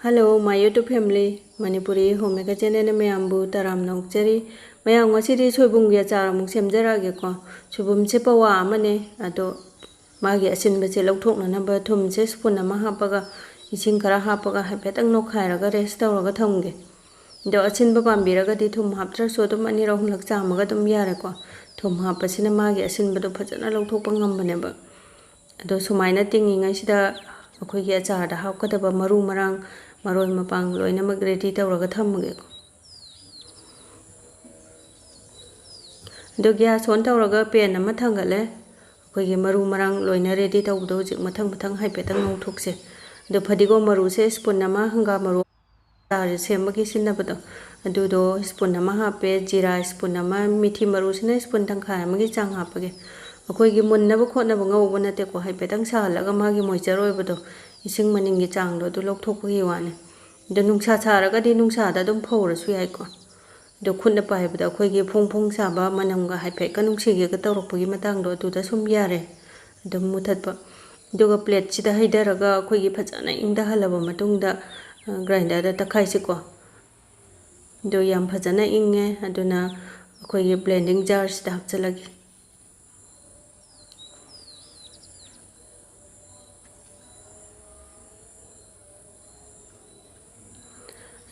Hello, my YouTube family. Manipurihommaker channel me ambu taram nokchari. Mayang ngasidi soibum achar amuk semjarage ko. Soibum se pawa amane ado magi asinba se lauthokna naba thum se spoon ama hapaga ising khara hapaga haipetang nokhairaga rest tawraga thamge. Do asinba pambiraga di thum haptra so dum ani rahum lak chamaga dum yare ko. Thum hapasina magi asinba do phajana lauthokpa ngambane ba. Ado sumaina tingi ngasida akhoi achar da hapkadaba maru marang maroi mapang loinamag ready tawraga thammage ko. Do gas on tawraga pen ama thangale akhoi maru marang loina ready tawdo jik mathang mathang haipetang ngauthokse. Do phadigo maru se spoon ama hanga maru tare semagi sinabado adu do spoon ama hape jira spoon ama mithi maru sina spoon tangkha amagi chang hapage. Akhoi gi munnaba khotnaba ngawba nate ko haipetang salaga magi moisture oibado ising maningi changdo du lokthokpagi wane do nungsa charaga di nungsa da dum phawrasu yai ko do khunna paibada akhoi gi phongphong saba manamga haipet ka nungsige ka tawrakpagi matang do adu da sum yare dum muthatpa doga plate chida haidaraga akhoi gi phajana ingda halaba matungda grinder da takhai siko do yam phajana inge aduna akhoi gi blending jar sida hapchalagi.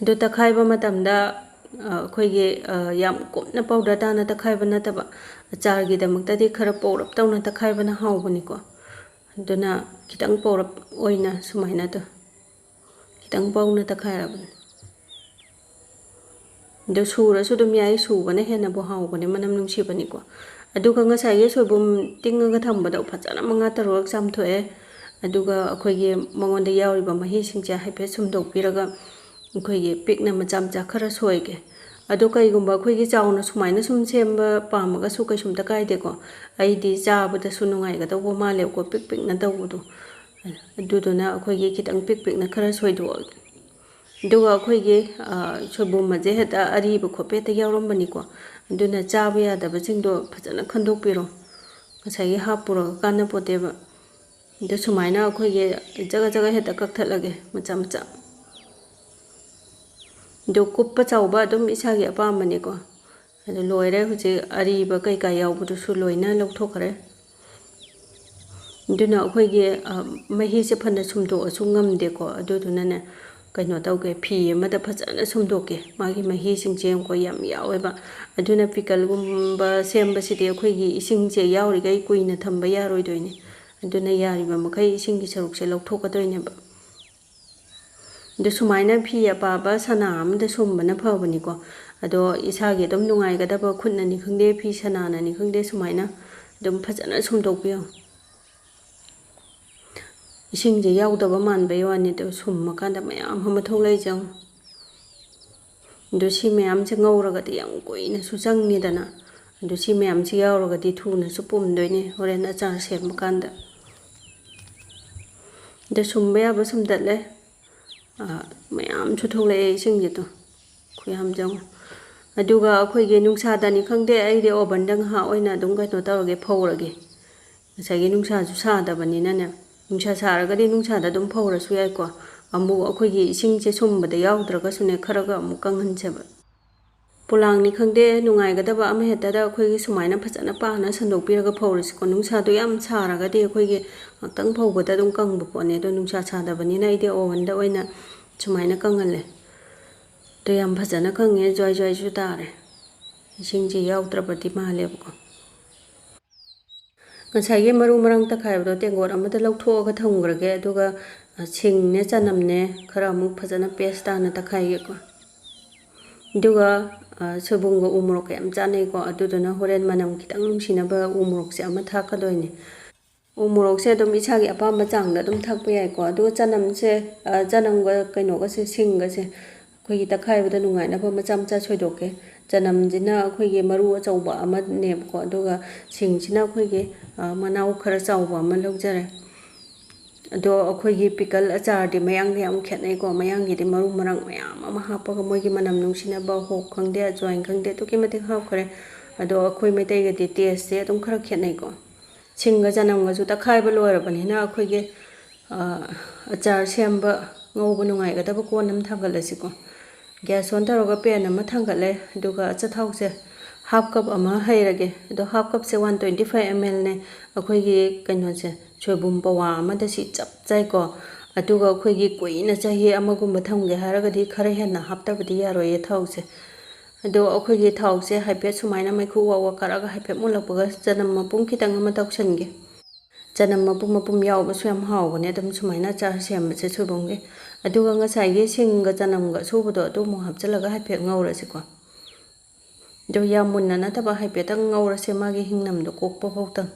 Do takhaiba matamda akhoi yam kopna powder dana takhaiba nataba achar gi damakta di khara porap tawna takhaiba na haubani ko duna kitang porap oina sumaina to kitang pawna takhairabani do sura su dum yai su bana hena bo haubani manam nungsibani ko aduga ngasai ge soibum tingaga thambada phajana manga tarok samthoe aduga akhoi gi mangonda yauriba mahi singcha haipe sumdok piraga akhoi pikna macam khara soige ado kaigumba akhoi chauna sumaina sum semba pamaga su kai sumta kaide ko aidi chabada sunungai ga dawo male ko pik na dawudu aduduna akhoi kitang pik na khara soido duga akhoi soibum maje heta ariba khope ta yawrambani ko aduna chaba yadaba jingdo phajana khandok piro ngasai hapuro kana poteba do sumaina akhoi jaga jaga heta kakthalage macam do kuppa chauba dum isagi apamani ko ado loire huji ariba kai kai yawbudu su loina lokthokare duna akhoi ge mahi se phana sumdo asungam de ko aduduna ne kaino tawge phi amada phajana sumdoke magi mahi singjem ko yam yaweba aduna pickle gumba semba sidi akhoi gi ising je yawri gai kuina thamba yaroi doine aduna yariba makai ising gi saruk se lokthokadroine ba do sumaina phi apaba sana amda sumbana phawani ko ado isagi dum nungai gadaba khunna ni khungde phi sana na ni khungde sumaina dum phajana sumdokpiyo ising je yawdaba manba yawani do summa kanda mayam hama tholai jang do si mayam che ngawraga di yang koina su changni dana do si mayam che yawraga di thuna su pumdoine horen achar sem kanda do sumba ya ba sumdatle mayam chutholai ising je to khuyam jang aduga akhoi ge nungsa dani khangde ai de oven dang ha oina dum ga to tawrage phawrage ngasai ge nungsa ju sa da bani na ne nungsa saraga di nungsa da dum phawra su yai ko amu akhoi ge ising che sumbada yawdraga sune kharaga amu kanghan cheba pulang ni khangde nungai ga daba ama heta da akhoi ge sumaina phajana pa na sandok piraga phawris ko nungsa do yam saraga di akhoi ge tang phawbada dum kangbu ko ne do nungsa sa da bani na ide oven da oina sumaina kangale do yam phajana kange joy ju tare ising je yawdrabati male ko ngasai ge maru marang takhai do tengor amada lokthoga thamgrage aduga sing ne chanam ne khara mu phajana paste na takhai ge ko duga soibum go umrok yam chanai ko aduduna horen manam kitang nungsinaba umrok se ama thakadoine umrok se dum isagi apamba changda dum thakpa yai ko adu chanam ga kaino ga se sing ga se khoi takhai bada nungai na ba macam cha choidoke chanam jina khoi ge maru achauba ama neb ko aduga sing jina khoi ge manau khara chauba ama logjare ado akhoi ge pickle achar di mayang yam khetnai ko mayang gi di maru marang mayam ama hapa ga moi gi manam nungsina ba hok khangde join khangde to ki mate hap khare ado akhoi metai ge di taste se dum khara khetnai ko singa janam ga ju takhai ba loira bani na akhoi ge achar semba ngꯧba nungaigdaba kon am thangalasiko gas on taraga pan ama thangale aduga achathause half cup ama hairage do half cup se 125 ml ne akhoi gi kaino se soibum pawa ama da si chap chai ko aduga akhoi gi kuina chahi ama gumba thamge haraga di khare henna haptabadi yaroye thause ado akhoi gi thause haipet sumaina mai khu wa karaga haipet mulakpaga janam mapum kitang ama tausange janam mapum yaw su yam hawbane adum sumaina char sembase soibumge aduga ngasai gi singga janamga subudo adu mo hapchalaga haipet ngaurasiko do yamunna na taba haipetang ngaurase magi hingnamdo kokpa phawtang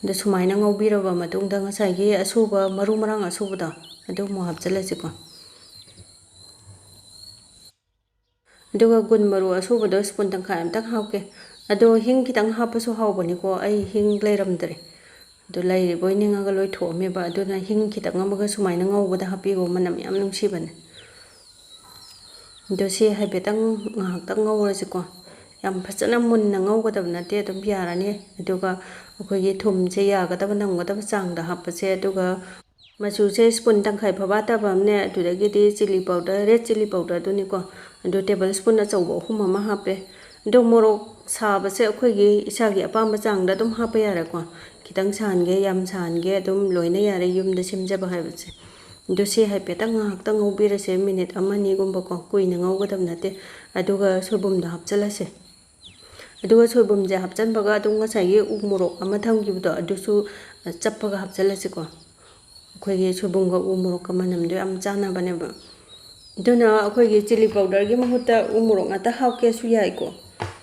da sumaina ngaubiraba matungda ngasai gi asuba maru marang asubada adu mo hapchalasiko aduga gun maru asubado spoon tangkai amtak hawke ado hing kitang hapasu hawbani ko ai hing leiramdre do lai boininga ga loi thome ba aduna hing kitang amaga sumaina ngaubada hapigo manam yam nungsibane do si haipetang ngahak ngaurasiko yam phachana munna ngaugadab nate adum yarani aduga akhoi thum se yagadaba namgadaba changda hapase aduga machu se spoon tangkai phabata bamne adudagi di chili powder red chili powder duni ko adu tablespoon achauba hum ama hape do morok sabase akhoi gi isagi apamba changda dum hapa yara ko kitang sange yam sange adum loina yare yumda simjaba haibase do si haipetang ngahak ngaubirase minute amani gumba ko kuina ngaugadab nate aduga soibum da hapchalase aduga soibum je hapchanbaga adum ngasai gi umurok ama thamgibdo adusu chappaga hapchalase ko akhoi gi soibum ga umurok ka manamdo am chana bane ba duna akhoi gi chili powder gi mahutta umurok ata hawke su yai ko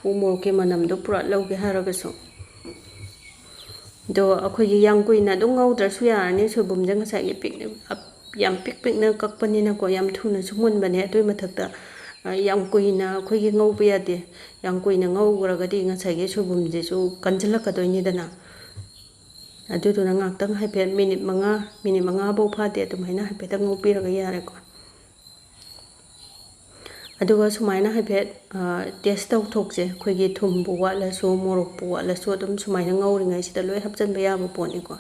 umurok ke manamdo pura lauge haragaso do akhoi gi yang kuina dum ngaudra su yarani soibum je ngasai gi pikne yam pikna kakpanina ko yam thuna sumun bane atoi mathakta yam kuina akhoi gi ngauba yade yam kuina ngauguragadi ngasai gi soibum je su kanjalakadoini dana aduduna ngaktang haipet minute manga bo phate tumaina haipetang ngopiraga yare ko aduga sumaina haipet test tau thokje khoi gi thum bu wala so morok bu wala so dum sumaina ngauringai sida loi hapchanba yaba poni ko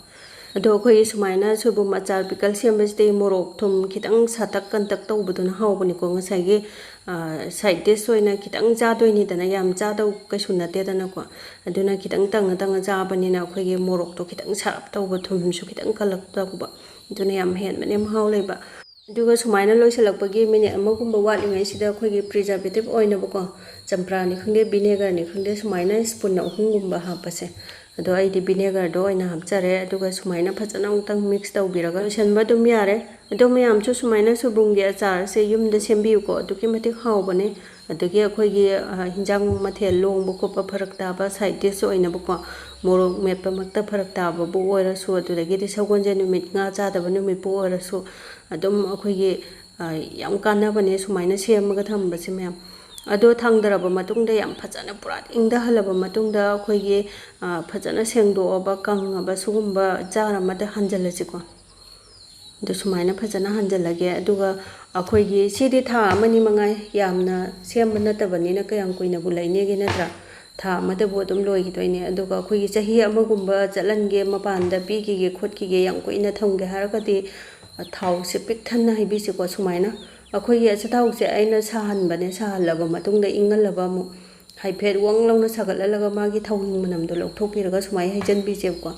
ado khoi sumaina soibum achar pickle sembasde morok thum kitang satak kantak tawbuduna hawbani ko ngasai gi side dish oina kitang jadoini dana yam jadau kaisu nate dana ko aduna kitang tang jabani na khoi gi morok to kitang sarap tawba thum su kitang kalak tawba aduna yam hen mane mahaw leiba aduga sumaina loisalakpagi minute amagumba watlingai sida khoi gi preservative oina bako champra ni khangde vinegar ni khangde sumaina spoon na uhungumba hapase ado ai di vinegar do oina hapchare aduga sumaina phachana ungtang mix tawbiraga loisanba dum yare ado mayam chu sumaina soibum gi achar se yumda sembiu ko aduki matik hawbane adugi akhoi gi hinjang mathel longba khopa pharak taba side dish oina bako morok metpa makta pharak taba bu oira su adudagi di sagonje numit nga chadaba numit bu oira su adum akhoi gi yam kanabane sumaina semaga thambase mayam ado thangdaraba matungda yam phachana purat ingda halaba matungda akhoi gi phachana sengdoaba kangaba sugumba jar amada hanjalasiko do sumaina phachana hanjalage aduga akhoi gi sidi tha amani mangai yamna semba natabani na kayam kuina bulaine gi natra tha amada bo dum loi gi toine aduga akhoi gi chahi amagumba chalange mapanda bigi gi khotki gi yang kuina thamge haragadi thau se pik thanna hibisi ko sumaina akhoi gi achathau se aina sahan bane sahalaba matungda ingalaba mu haipet wang launa sagalalaga magi thauhing manamdo lokthokiraga sumai haijan bi je ko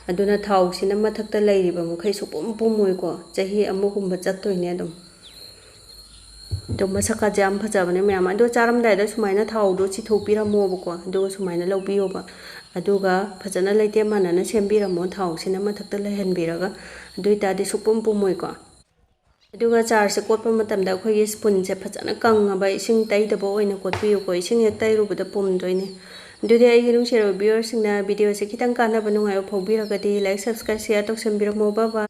aduna thau sina mathakta leiriba mukhai su pum moi ko chahi amugumba chattoine adum do masaka jam phajabane mayam ado charamdai da sumaina thau do chi thopira mo ko do sumaina lobbiyo ba aduga phajana leite manana sembira mo thau sina mathakta lehenbiraga duita di supum moi ko aduga char se kotpa matamda khoi gi spoon se phajana kangaba ising taidaba oina kotpiyo ko ising ek tairubada pumdoine dudi ai gi nungshero viewers singna video se kitang kana banungai phobiragadi like subscribe share toksambiramo baba